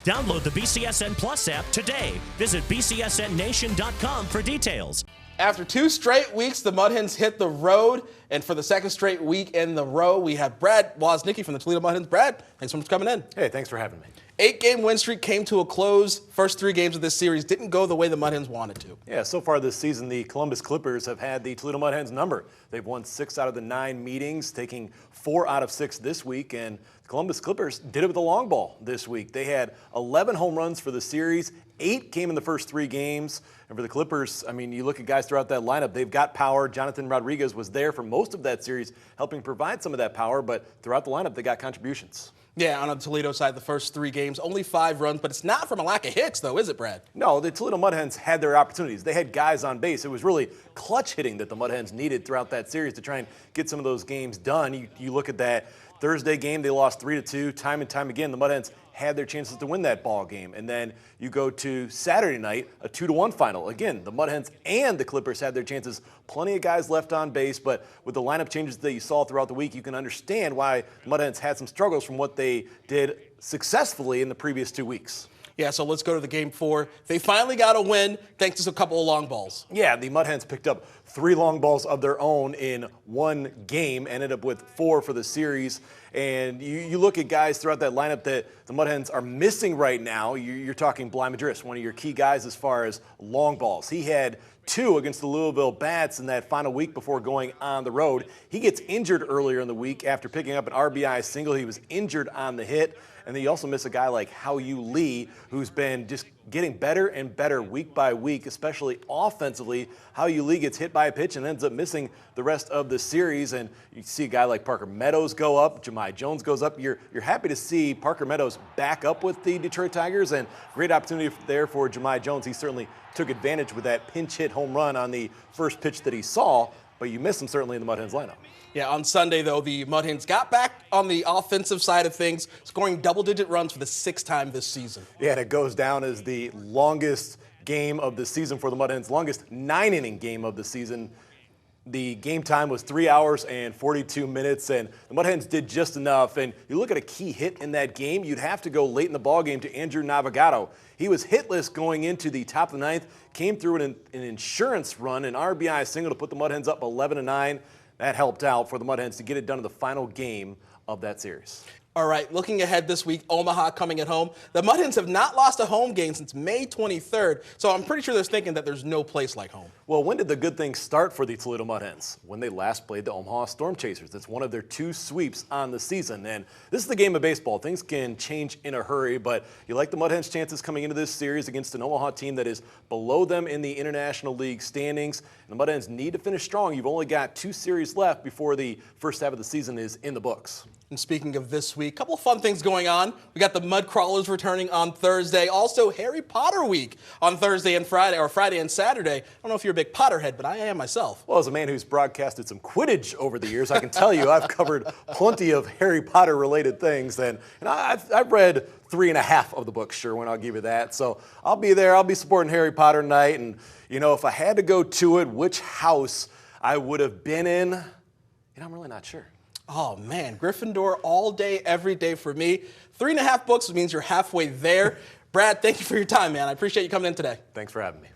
Download the BCSN Plus app today. Visit bcsnnation.com for details. After 2 straight weeks, the Mud Hens hit the road, and for the second straight week in a row, we have Brad Woznicki from the Toledo Mud Hens. Brad, thanks so much for coming in. Hey, thanks for having me. 8-game win streak came to a close. First 3 games of this series didn't go the way the Mud Hens wanted to. Yeah, so far this season, the Columbus Clippers have had the Toledo Mud Hens number. They've won 6 out of the 9 meetings, taking 4 out of 6 this week, and the Columbus Clippers did it with the long ball this week. They had 11 home runs for the series. 8 came in the first 3 games. And for the Clippers, I mean, you look at guys throughout that lineup, they've got power. Jonathan Rodriguez was there for most of that series, helping provide some of that power, but throughout the lineup, they got contributions. Yeah, on the Toledo side, the first 3 games, only 5 runs, but it's not from a lack of hits, though, is it, Brad? No, the Toledo Mud Hens had their opportunities. They had guys on base. It was really clutch hitting that the Mud Hens needed throughout that series to try and get some of those games done. You look at that Thursday game, they lost 3-2. Time and time again, the Mud Hens had their chances to win that ball game. And then you go to Saturday night, a 2-1 final. Again, the Mud Hens and the Clippers had their chances. Plenty of guys left on base, but with the lineup changes that you saw throughout the week, you can understand why the Mud Hens had some struggles from what they did successfully in the previous 2 weeks. Yeah, so let's go to the game 4. They finally got a win thanks to a couple of long balls. Yeah, the Mud Hens picked up 3 long balls of their own in 1 game, ended up with 4 for the series. And you look at guys throughout that lineup that the Mud Hens are missing right now. You're talking Bly Madris, one of your key guys as far as long balls. He had 2 against the Louisville Bats in that final week before going on the road. He gets injured earlier in the week after picking up an RBI single. He was injured on the hit. And then you also miss a guy like Hao-Yu Lee, who's been just getting better and better week by week, especially offensively. Hao-Yu Lee gets hit by a pitch and ends up missing the rest of the series. And you see a guy like Parker Meadows go up, Jahmai Jones goes up. You're happy to see Parker Meadows back up with the Detroit Tigers, and great opportunity there for Jahmai Jones. He certainly took advantage with that pinch hit home run on the first pitch that he saw, but you miss him certainly in the Mud Hens lineup. Yeah, on Sunday, though, the Mud Hens got back on the offensive side of things, scoring double-digit runs for the 6th time this season. Yeah, and it goes down as the longest game of the season for the Mud Hens, longest 9-inning game of the season. The game time was 3 hours and 42 minutes, and the Mud Hens did just enough. And you look at a key hit in that game, you'd have to go late in the ballgame to Andrew Navigato. He was hitless going into the top of the 9th, came through an insurance run, an RBI single to put the Mud Hens up 11-9. That helped out for the Mud Hens to get it done in the final game of that series. All right, looking ahead this week, Omaha coming at home. The Mud Hens have not lost a home game since May 23rd, so I'm pretty sure they're thinking that there's no place like home. Well, when did the good things start for the Toledo Mud Hens? When they last played the Omaha Storm Chasers. It's one of their 2 sweeps on the season, and this is the game of baseball. Things can change in a hurry, but you like the Mud Hens' chances coming into this series against an Omaha team that is below them in the International League standings. And the Mud Hens need to finish strong. You've only got 2 series left before the first half of the season is in the books. And speaking of this week, a couple of fun things going on. We got the Mud Crawlers returning on Thursday. Also, Harry Potter week on Thursday and Friday, or Friday and Saturday. I don't know if you're a big Potterhead, but I am myself. Well, as a man who's broadcasted some Quidditch over the years, I can tell you I've covered plenty of Harry Potter-related things. And I've read 3.5 of the books, Sherwin, I'll give you that. So I'll be there. I'll be supporting Harry Potter night. And, you know, if I had to go to it, which house I would have been in, I'm really not sure. Oh, man, Gryffindor all day, every day for me. 3.5 books means you're halfway there. Brad, thank you for your time, man. I appreciate you coming in today. Thanks for having me.